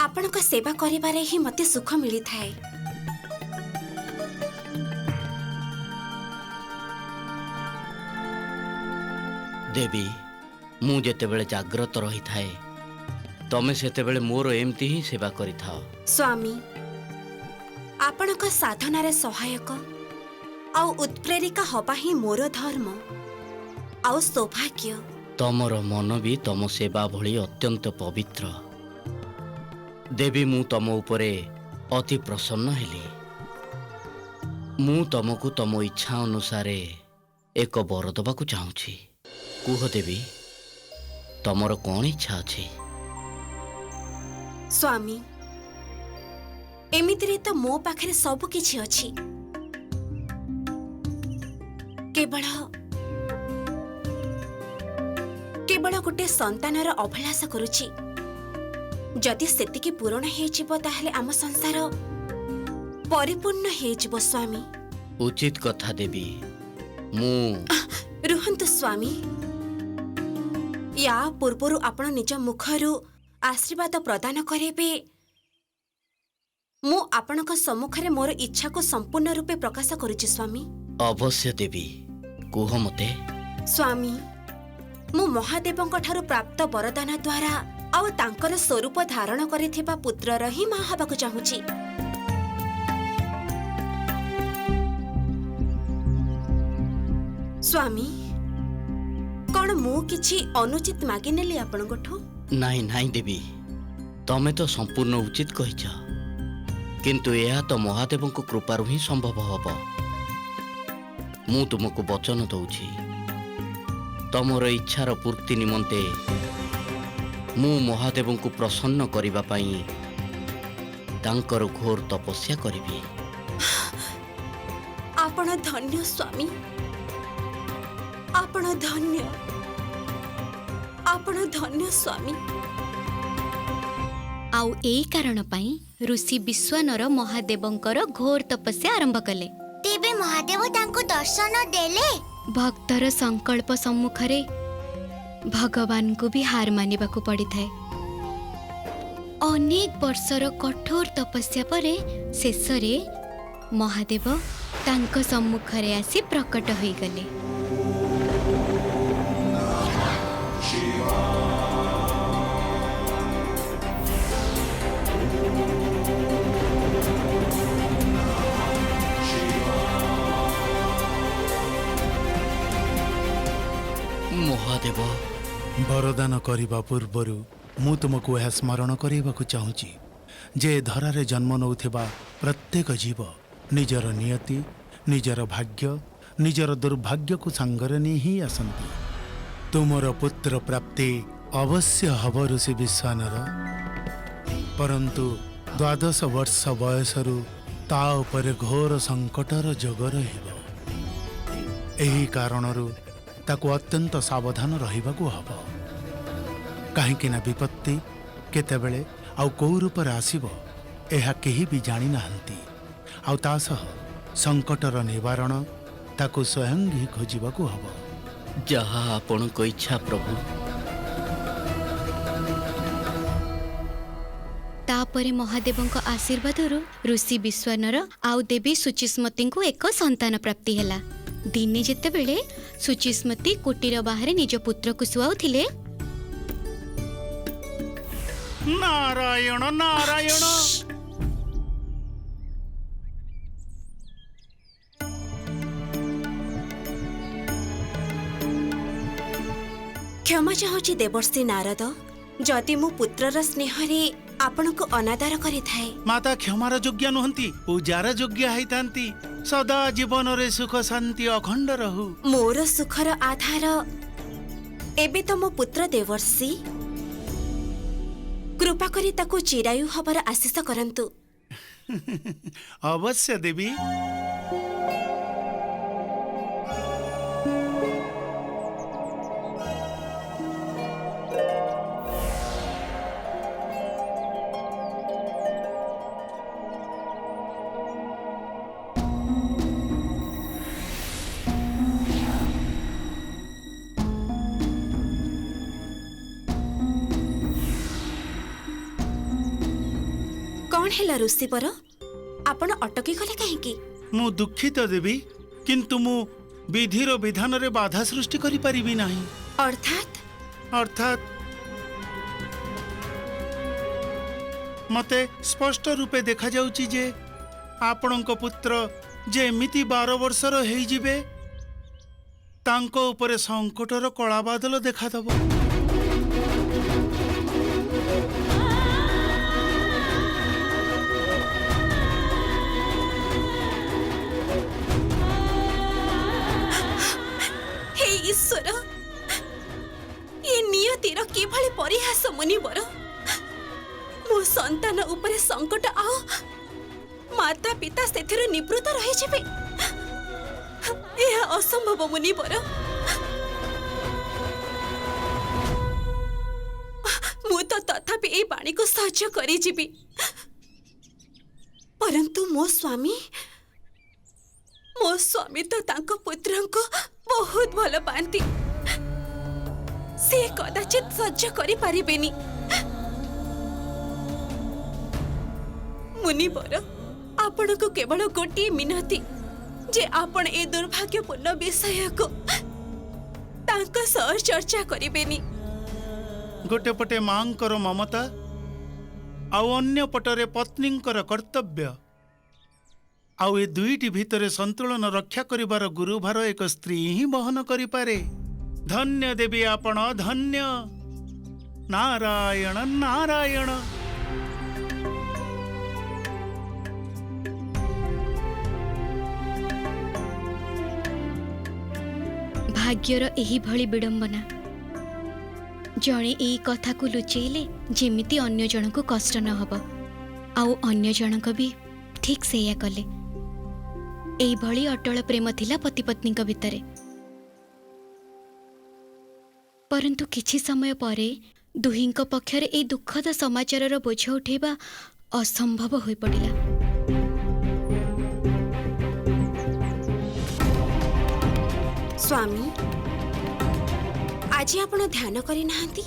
I: ଆପଣଙ୍କ ସେବା କରିବାରେ ହିଁ ମୋତେ ସୁଖ ମିଳିଥାଏ।
G: ଦେବୀ, ମୁଁ ଯେତେବେଳେ ଜାଗ୍ରତ ରହିଥାଏ, ତମେ ସେତେବେଳେ ମୋର ଏମିତି ହିଁ ସେବା କରିଥାଅ।
I: ସ୍ୱାମୀ, ଆପଣଙ୍କ ସାଧନାରେ ସହାୟକ ଆଉ ଉତ୍ପ୍ରେରିକା ହବା ହିଁ ମୋର ଧର୍ମ ଆଉ ସୌଭାଗ୍ୟ।
G: ତମର ମନ ବି ତମ ସେବା ଭଳି ଅତ୍ୟନ୍ତ ପବିତ୍ର। ଦେବୀ, ମୁଁ ତମ ଉପରେ ଅତି ପ୍ରସନ୍ନ ହେଲି। ମୁଁ ତମକୁ ତମ ଇଚ୍ଛା ଅନୁସାରେ ଏକ ବର ଦେବାକୁ ଚାହୁଁଛି। କୁହ ଦେବୀ, ତମର କ'ଣ ଇଚ୍ଛା ଅଛି?
I: ସ୍ୱାମୀ, ଏମିତିରେ ତ ମୋ ପାଖରେ ସବୁ କିଛି ଅଛି। କେବଳ ଗୋଟେ ସନ୍ତାନର ଅଭିଳାଷ କରୁଛି। ଯଦି ସେତିକି ପୂରଣ ହେଇଯିବ, ତାହେଲେ ଆମ ସଂସାର ପରିପୂର୍ଣ୍ଣ ହେଇଯିବ। ସ୍ୱାମୀ,
G: ଉଚିତ କଥା ଦେବୀ।
I: ରୁହନ୍ତୁ ସ୍ୱାମୀ, ୟା ପୂର୍ବରୁ ଆପଣ ନିଜ ମୁଖରୁ ଆଶୀର୍ବାଦ ପ୍ରଦାନ କରିବେ। ମୁଁ ଆପଣଙ୍କ ସମ୍ମୁଖରେ ମୋର ଇଚ୍ଛାକୁ ସମ୍ପୂର୍ଣ୍ଣ ରୂପେ ପ୍ରକାଶ କରୁଛି। ସ୍ୱାମୀ,
G: ଅବଶ୍ୟ ଦେବୀ, କୁହ ମୋତେ।
I: ସ୍ୱାମୀ, ମୁଁ ମହାଦେବଙ୍କ ଠାରୁ ପ୍ରାପ୍ତ ବରଦାନ ଦ୍ୱାରା ଆଉ ତାଙ୍କର ସ୍ୱରୂପ ଧାରଣ କରିଥିବା ପୁତ୍ରର ହିଁ ମା ହେବାକୁ ଚାହୁଁଛି। ସ୍ୱାମୀ, କଣ ମୁଁ କିଛି ଅନୁଚିତ ମାଗିନେଲି ଆପଣଙ୍କଠୁ?
G: ନାଇଁ ନାଇଁ ଦେବୀ, ତମେ ତ ସମ୍ପୂର୍ଣ୍ଣ ଉଚିତ କହିଛ, କିନ୍ତୁ ଏହା ତ ମହାଦେବଙ୍କ କୃପାରୁ ହିଁ ସମ୍ଭବ ହବ। ମୁଁ ତୁମକୁ ବଚନ ଦଉଛି, ତମର ଇଚ୍ଛାର ପୂର୍ତ୍ତି ନିମନ୍ତେ ମୁଁ ମହାଦେବଙ୍କୁ ପ୍ରସନ୍ନ କରିବା ପାଇଁ ତାଙ୍କର ଘୋର ତପସ୍ୟା କରିବି।
I: ଆପଣ ଧନ୍ୟ ସ୍ୱାମୀ, ଆପଣ ଧନ୍ୟ ସ୍ୱାମୀ।
A: ଆଉ ଏଇ କାରଣ ପାଇଁ ଋଷି ବିଶ୍ୱାନର ମହାଦେବଙ୍କର ଘୋର ତପସ୍ୟା ଆରମ୍ଭ କଲେ।
D: ତେବେ ମହାଦେବ ତାଙ୍କୁ ଦର୍ଶନ ଦେଲେ?
A: ଭକ୍ତର ସଂକଳ୍ପ ସମ୍ମୁଖରେ ଭଗବାନଙ୍କୁ ବି ହାର ମାନିବାକୁ ପଡ଼ିଥାଏ। ଅନେକ ବର୍ଷର କଠୋର ତପସ୍ୟା ପରେ ଶେଷରେ ମହାଦେବ ତାଙ୍କ ସମ୍ମୁଖରେ ଆସି ପ୍ରକଟ ହୋଇଗଲେ।
G: ମହାଦେବ,
B: ବରଦାନ କରିବା ପୂର୍ବରୁ ମୁଁ ତୁମକୁ ଏହା ସ୍ମରଣ କରିବାକୁ ଚାହୁଁଛି ଯେ ଧରାରେ ଜନ୍ମ ନେଉଥିବା ପ୍ରତ୍ୟେକ ଜୀବ ନିଜର ନିୟତି, ନିଜର ଭାଗ୍ୟ, ନିଜର ଦୁର୍ଭାଗ୍ୟକୁ ସାଙ୍ଗରେ ନେଇ ହିଁ ଆସନ୍ତି। ତୁମର ପୁତ୍ର ପ୍ରାପ୍ତି ଅବଶ୍ୟ ହେବ ଋଷି ବିଶ୍ୱାନର, ପରନ୍ତୁ 12 ବର୍ଷ ବୟସରୁ ତା ଉପରେ ଘୋର ସଙ୍କଟର ଯୋଗ ରହିବ। ଏହି କାରଣରୁ ତାକୁ ଅତ୍ୟନ୍ତ ସାବଧାନ ରହିବାକୁ ହେବ, କାହିଁକି ନା ବିପତ୍ତି କେତେବେଳେ ଆଉ କେଉଁ ରୂପରେ ଆସିବ ଏହା କେହି ବି ଜାଣିନାହାନ୍ତି। ଆଉ ତା ସହ ସଙ୍କଟର ନିବାରଣ ତାକୁ ସ୍ୱୟଂ ହିଁ ଖୋଜିବାକୁ ହେବ।
G: ଯାହା ଆପଣଙ୍କ ଇଚ୍ଛା ପ୍ରଭୁ।
A: ତାପରେ ମହାଦେବଙ୍କ ଆଶୀର୍ବାଦରୁ ଋଷି ବିଶ୍ୱାନର ଆଉ ଦେବୀ ସୁଚିସ୍ମତୀଙ୍କୁ ଏକ ସନ୍ତାନ ପ୍ରାପ୍ତି ହେଲା। ଦିନେ ଯେତେବେଳେ ସୁଚିସ୍ମତୀ କୁଟୀର ବାହାରେ ନିଜ ପୁତ୍ରକୁ ଶୁଆଉଥିଲେ,
B: ନାରାୟଣ ନାରାୟଣ,
I: କ୍ଷମା ଚାହୁଁଛି ଦେବର୍ଷି ନାରଦ, ଯଦି ମୁଁ ପୁତ୍ରର ସ୍ନେହରେ ଆପଣଙ୍କୁ ଅନାଦର କରିଥାଏ।
B: ମାତା କ୍ଷମାର ଯୋଗ୍ୟ ନୁହନ୍ତି, ପୂଜାର ଯୋଗ୍ୟ ହେଇଥାନ୍ତି। ସଦା ଜୀବନରେ ସୁଖ ଶାନ୍ତି ଅଖଣ୍ଡ ରହୁ।
I: ମୋର ସୁଖର ଆଧାର ଏବେ ତ ମୋ ପୁତ୍ର ଦେବର୍ଷି। କୃପା କରି ତାକୁ ଚିରାୟୁ ହବାର ଆଶିଷ କରନ୍ତୁ।
B: ଅବଶ୍ୟ ଦେବୀ।
I: କଣ ହେଲା ଋଷିବର, ଆପଣ ଅଟକି ଗଲେ କାହିଁକି?
B: ମୁଁ ଦୁଃଖିତ ଦେବୀ, କିନ୍ତୁ ମୁଁ ବିଧିର ବିଧାନରେ ବାଧା ସୃଷ୍ଟି କରିପାରିବି ନାହିଁ।
I: ଅର୍ଥାତ୍
B: ମତେ ସ୍ପଷ୍ଟ ରୂପେ ଦେଖାଯାଉଛି ଯେ ଆପଣଙ୍କ ପୁତ୍ର ଯେମିତି 12 ବର୍ଷର ହେଇଯିବେ ତାଙ୍କ ଉପରେ ସଙ୍କଟର କଳାବାଦଲ ଦେଖାଦେବ।
I: ଈଶ୍ୱର, ଏ ନିୟତିର କିଭଳି ପରିହାସ ମୁନିବର। ମୋ ସନ୍ତାନ ଉପରେ ସଙ୍କଟ ଆଉ ମାତା ପିତା ସେଥିରୁ ନିବୃତ୍ତ ରହିଯିବେ। ଏହା ଅସମ୍ଭବ ମୁନିବର। ମୁଁ ତ ତଥାପି এই ବାଣୀକୁ ସହ୍ୟ କରିଯିବି, ପରନ୍ତୁ ମୋ ସ୍ୱାମୀ ତ ତାଙ୍କ ପୁତ୍ରଙ୍କୁ ବହୁତ ଭଲ ପାଆନ୍ତି। ସେ କଦାଚିତ୍ ସହ୍ୟ କରିପାରିବେନି। ମୁନିବର, ଆପଣଙ୍କୁ କେବଳ ଗୋଟିଏ ମିନତି ଯେ ଆପଣ ଏ ଦୁର୍ଭାଗ୍ୟପୂର୍ଣ୍ଣ ବିଷୟକୁ ତାଙ୍କ ସହ ଚର୍ଚ୍ଚା କରିବେନି।
B: ଗୋଟେ ପଟେ ମାଙ୍କର ମମତା ଆଉ ଅନ୍ୟ ପଟରେ ପତ୍ନୀଙ୍କର କର୍ତ୍ତବ୍ୟ, ଆଉ ଏ ଦୁଇଟି ଭିତରେ ସନ୍ତୁଳନ ରକ୍ଷା କରିବାର ଗୁରୁଭାର ଏକ ସ୍ତ୍ରୀ ହିଁ ବହନ କରିପାରେ। ଧନ୍ୟ ଦେବୀ ଆପଣ, ଧନ୍ୟ। ନାରାୟଣ ନାରାୟଣ।
A: ଭାଗ୍ୟର ଏହିଭଳି ବିଡ଼ମ୍ବନା। ଜଣେ ଏଇ କଥାକୁ ଲୁଚେଇଲେ ଯେମିତି ଅନ୍ୟ ଜଣକୁ କଷ୍ଟ ନ ହେବ, ଆଉ ଅନ୍ୟ ଜଣକ ବି ଠିକ୍ ସେଇଆ କଲେ। ଏଇଭଳି ଅଟଳ ପ୍ରେମ ଥିଲା ପତି ପତ୍ନୀଙ୍କ ଭିତରେ। ପରନ୍ତୁ କିଛି ସମୟ ପରେ ଦୁହିଁଙ୍କ ପକ୍ଷରେ ଏହି ଦୁଃଖଦ ସମାଚାରର ବୋଝ ଉଠାଇବା ଅସମ୍ଭବ ହୋଇପଡ଼ିଲା।
I: ସ୍ୱାମୀ, ଆଜି ଆପଣ ଧ୍ୟାନ କରିନାହାନ୍ତି?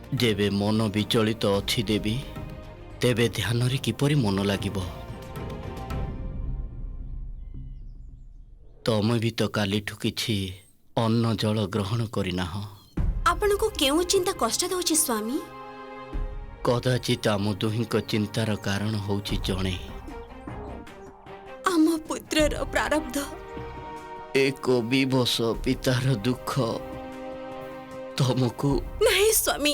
G: ଯେବେ ମନ ବିଚଳିତ ଅଛି ଦେବୀ, ତେବେ ଧ୍ୟାନରେ କିପରି ମନ ଲାଗିବ? ତମେ ବି ତ କାଲିଠୁ କିଛି ଅନ୍ନ ଜଳ ଗ୍ରହଣ କରିନାହଁ।
I: ଆପଣଙ୍କୁ କେଉଁ ଚିନ୍ତା କଷ୍ଟ ଦେଉଛି ସ୍ୱାମୀ?
G: କଦାଚିତ୍ ଆମ ଦୁହିଁଙ୍କ ଚିନ୍ତାର କାରଣ ହେଉଛି ଜଣେ।
I: ଆମ ପୁତ୍ରର ପ୍ରାରବ୍ଧ।
G: ଏକ ବିବଶ ପିତାର ଦୁଃଖ ତମକୁ।
I: ନାହିଁ ସ୍ୱାମୀ,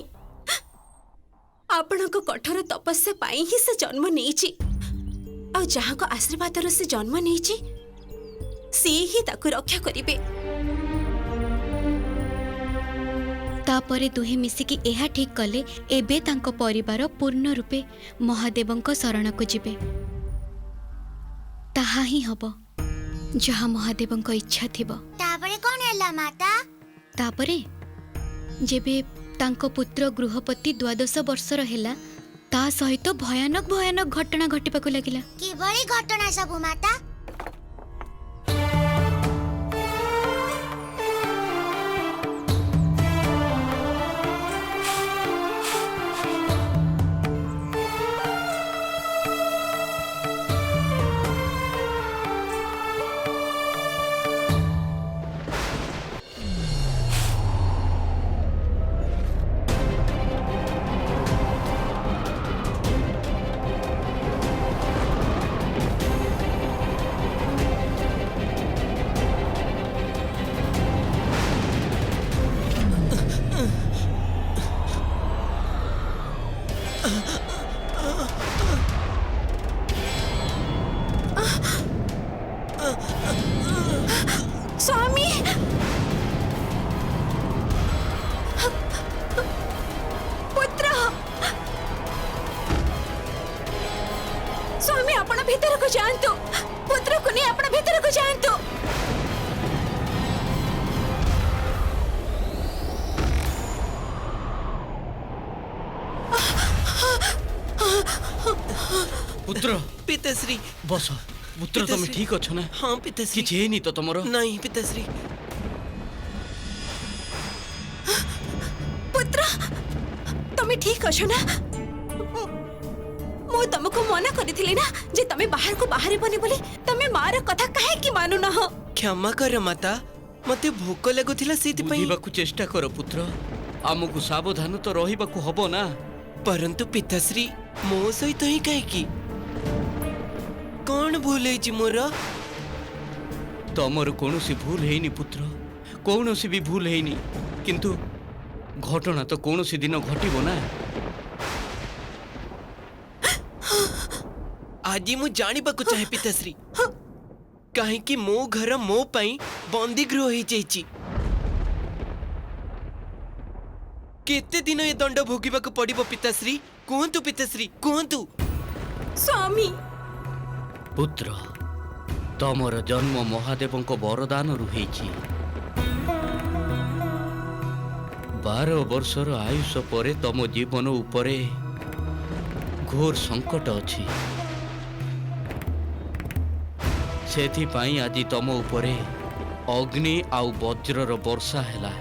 I: ଆପଣଙ୍କ କଠୋର ତପସ୍ୟା ପାଇଁ ହିଁ ସେ ଜନ୍ମ ନେଇଛି। ଆଉ ଯାହାଙ୍କ ଆଶୀର୍ବାଦରୁ ସେ ଜନ୍ମ ନେଇଛି, ସିଏ ହିଁ ତାକୁ ରକ୍ଷା କରିବେ।
A: ତାପରେ ଦୁହେଁ ମିଶିକି ଏହା ଠିକ୍ କଲେ ଏବେ ତାଙ୍କ ପରିବାର ପୂର୍ଣ୍ଣ ରୂପେ ମହାଦେବଙ୍କ ଶରଣକୁ ଯିବେ। ତାହା ହିଁ ହବ ଯାହା ମହାଦେବଙ୍କ ଇଚ୍ଛା ଥିବ।
D: ତାପରେ କଣ ହେଲା ମାତା?
A: ତାପରେ ଯେବେ ତାଙ୍କ ପୁତ୍ର ଗୃହପତି 12 ବର୍ଷର ହେଲା, ତା ସହିତ ଭୟାନକ ଭୟାନକ ଘଟଣା ଘଟିବାକୁ ଲାଗିଲା।
D: କିଭଳି ଘଟଣା ସବୁ ମାତା?
I: ସ୍ୱାମୀ, ପୁତ୍ର, ସ୍ୱାମୀ ଆପଣ ଭିତରକୁ ଯାଆନ୍ତୁ। ପୁତ୍ରକୁ ନେଇ ଆପଣ ଭିତରକୁ ଯାଆନ୍ତୁ।
G: ପୁତ୍ର,
C: ପିତାଶ୍ରୀ
G: ବସ। ପୁତ୍ର, ତମେ
C: ପିତାଶ୍ରୀ।
G: ଠିକ ଅଛ ନା?
C: ହଁ ପିତାଶ୍ରୀ।
G: କିଛି ହେଇନି ତ ତମର?
C: ନାହିଁ ପିତାଶ୍ରୀ।
I: ପୁତ୍ର, ତମେ ଠିକ ଅଛ ନା? ମୁଁ ତମକୁ ମନା କରିଥିଲି ନା ଯେ ତମେ ବାହାରକୁ ବାହାରିବନି ବୋଲି। ତମେ ମାର କଥା କାହିଁକି ମାନୁନାହ?
C: କ୍ଷମା କର ମାତା, ମତେ ଭୋକ ଲାଗୁଥିଲା ସେଇଥିପାଇଁ।
G: ବୁଝିବାକୁ ଚେଷ୍ଟା କର ପୁତ୍ର, ଆମକୁ ସାବଧାନ ତ ରହିବାକୁ ହବ ନା।
C: ପରନ୍ତୁ ପିତାଶ୍ରୀ, ମୋ ସହିତ ହିଁ କାହିଁକି? କଣ ଭୁଲ ହେଇଛି ମୋର?
G: ତମର କୌଣସି ଭୁଲ ହେଇନି ପୁତ୍ର, କୌଣସି ବି ଭୁଲ ହେଇନି। କିନ୍ତୁ ଘଟଣା ତ କୌଣସି ଦିନ ଘଟିବ ନା।
C: ଆଜି ମୁଁ ଜାଣିବାକୁ ଚାହେଁ ପିତାଶ୍ରୀ, କାହିଁକି ମୋ ଘର ମୋ ପାଇଁ ବନ୍ଦୀଗୃହ ହେଇଯାଇଛି? କେତେ ଦିନ ଏ ଦଣ୍ଡ ଭୋଗିବାକୁ ପଡିବ ପିତାଶ୍ରୀ? କୁହନ୍ତୁ ପିତାଶ୍ରୀ, କୁହନ୍ତୁ।
I: ସ୍ୱାମୀ,
G: ପୁତ୍ର, ତମର ଜନ୍ମ ମହାଦେବଙ୍କ ବରଦାନରୁ ହେଇଛି। 12 ବର୍ଷର ଆୟୁଷ ପରେ ତମ ଜୀବନ ଉପରେ ଘୋର ସଙ୍କଟ ଅଛି। ସେଥିପାଇଁ ଆଜି ତମ ଉପରେ ଅଗ୍ନି ଆଉ ବଜ୍ରର ବର୍ଷା ହେଲା।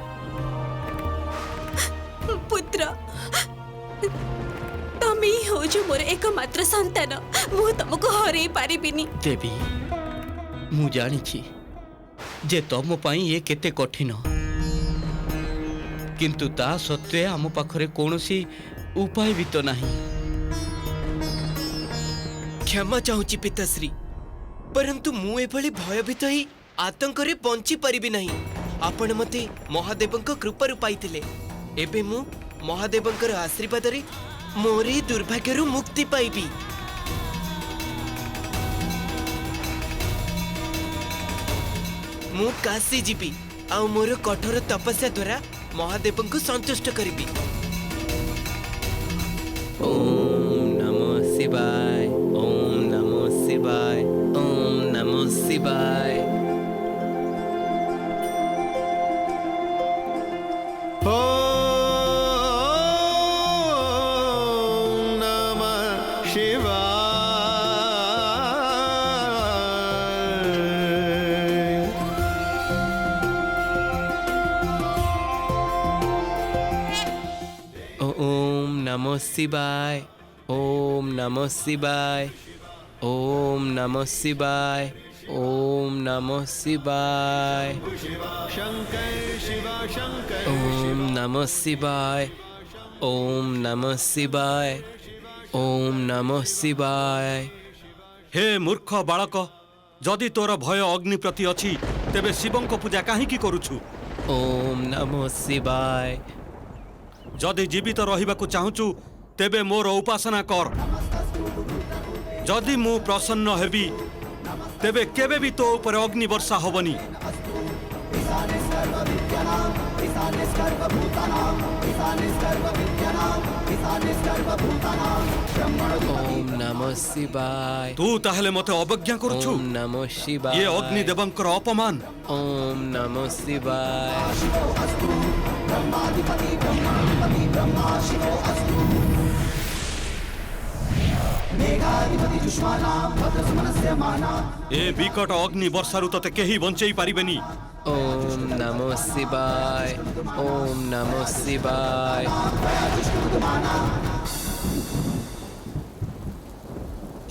I: ପୁତ୍ର, ତମେ ହିଁ ହଉଛ ମୋର ଏକମାତ୍ର ସନ୍ତାନ। ମୁଁ ତମକୁ ହରେଇ ପାରିବିନି।
G: ଦେବୀ, ମୁଁ ଜାଣିଛି ଯେ ତମ ପାଇଁ ଏ କେତେ କଠିନ, କିନ୍ତୁ ତା ସତ୍ତ୍ୱେ ଆମ ପାଖରେ କୌଣସି ଉପାୟ ବି ତ ନାହିଁ।
C: କ୍ଷମା ଚାହୁଁଛି ପିତାଶ୍ରୀ, ପରନ୍ତୁ ମୁଁ ଏଭଳି ଭୟଭୀତ ହେଇ ଆତଙ୍କରେ ବଞ୍ଚି ପାରିବି ନାହିଁ। ଆପଣ ମତେ ମହାଦେବଙ୍କ କୃପାରୁ ପାଇଥିଲେ। ଏବେ ମୁଁ ମହାଦେବଙ୍କର ଆଶୀର୍ବାଦରେ ମୋର ଏହି ଦୁର୍ଭାଗ୍ୟରୁ ମୁକ୍ତି ପାଇବି। ମୁଁ କାଶୀ ଯିବି ଆଉ ମୋର କଠୋର ତପସ୍ୟା ଦ୍ୱାରା ମହାଦେବଙ୍କୁ ସନ୍ତୁଷ୍ଟ କରିବି। ଓମ୍ ନମଃ ଶିବାୟ, ଓମ୍ ନମଃ ଶିବାୟ, ଓମ୍ ନମଃ ଶିବାୟ। नमः शिवाय ओम नमः शिवाय ओम नमः शिवाय ओम नमः शिवाय ओम नमः शिवाय ओम नमः शिवाय ओम नमः शिवाय।
J: हे मूर्ख बालक, जदि तोर भय अग्नि प्रति अछि तेबे शिवंक पूजा काहीकि करूछु?
C: ओम नमः शिवाय।
J: जदि जीवित रहिबाकु चाहुछु तेबे मोर उपासना कर। जदि मु प्रसन्न हेबी तेबे केबे भी तो ऊपर अग्नि वर्षा होबनी।
C: ओम नमः शिवाय।
J: तू ताहले मते अवज्ञा करूछु?
C: ओम नमः शिवाय।
J: ये अग्नि देवंकर अपमान।
C: ओम नमः शिवाय।
J: ए विकट अग्नि वर्षारु तते केही बंचेई पारिबेनी।
C: ओम नमः शिवाय ओम नमः शिवाय।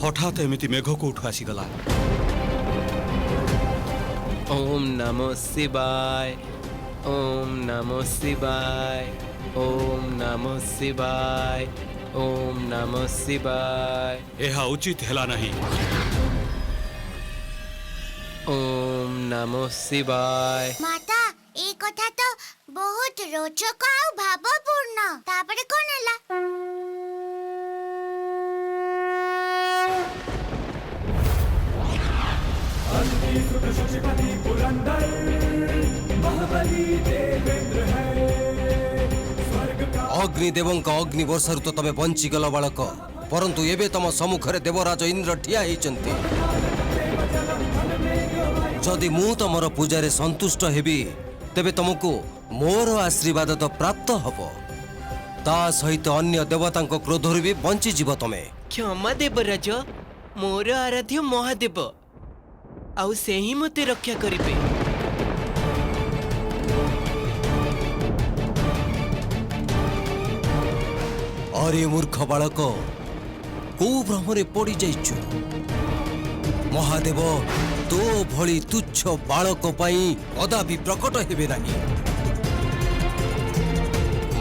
J: हठात एमिति मेघ को उठु आसीगला।
C: ओम नमः शिवाय ओम नमः शिवाय ओम नमः शिवाय ओम नमः शिवाय।
J: एहा उचित हेला नहीं।
C: ओम नमः शिवाय।
D: माता ए कथा तो बहुत रोचक आउ भावपूर्ण। तापरे कोन हला?
L: अग्निदेवଙ୍କ अग्नि वर्षाରୁ ତ ତମେ ବଞ୍ଚିଗଲ ବାଳକ, ପରନ୍ତୁ ଏବେ ତମ ସମ୍ମୁଖରେ ଦେବରାଜ ଇନ୍ଦ୍ର ଠିଆ ହେଇଛନ୍ତି। ଯଦି ମୁଁ ତମର ପୂଜାରେ ସନ୍ତୁଷ୍ଟ ହେବି ତେବେ ତମକୁ ମୋର ଆଶୀର୍ବାଦ ତ ପ୍ରାପ୍ତ ହବ, ତା ସହିତ ଅନ୍ୟ ଦେବତାଙ୍କ କ୍ରୋଧରୁ ବି ବଞ୍ଚିଯିବ ତମେ।
C: क्षमा देवराज, मोर आराध्य महादेव आउ से ही मते रक्षा करिबे।
L: अरे मूर्ख बालक, को भ्रमरे पड़ी जाइछु? महादेव तो भली तुच्छ बालक पाई कदापि प्रकट हेबे नहीं।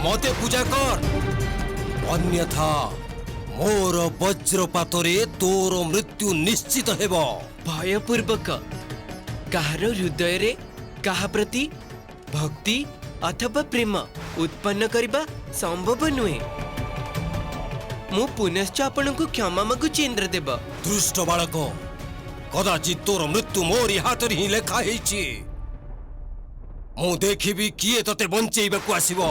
L: मते पूजा कर, अन्यथा मोर वज्रपातरे तोर मृत्यु निश्चित हेब।
C: भयपूर्वक कहार हृदय रे कहा प्रति भक्ति अथवा प्रेम उत्पन्न करिबा संभव नुहे। मु पुनश्च आपनकु क्षमा मागुछि इंद्रदेव।
L: दुष्ट बालक, कदाचित तोर मृत्यु मोरी हाथरे ही लेखा हेछि। मु देखिबी किए तते बंचेइबाकु आसीबो।